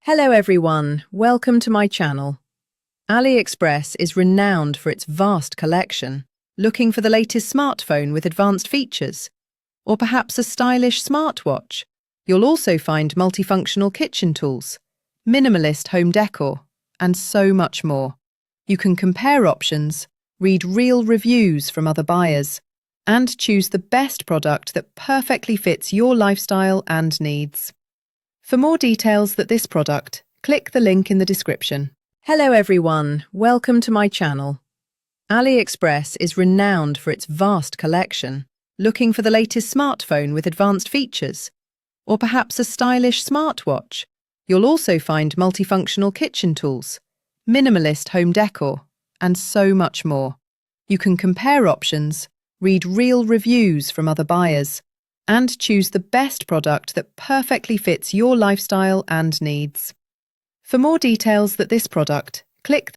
Hello everyone, welcome to my channel. AliExpress is renowned for its vast collection. Looking for the latest smartphone with advanced features? Or perhaps a stylish smartwatch? You'll also find multifunctional kitchen tools, minimalist home decor, and so much more. You can compare options, read real reviews from other buyers, and choose the best product that perfectly fits your lifestyle and needs. For more details that this product, click the link in the description. Hello everyone, welcome to my channel. AliExpress is renowned for its vast collection. Looking for the latest smartphone with advanced features? Or perhaps a stylish smartwatch? You'll also find multifunctional kitchen tools, minimalist home decor, and so much more. You can compare options, read real reviews from other buyers, and choose the best product that perfectly fits your lifestyle and needs. For more details that this product, click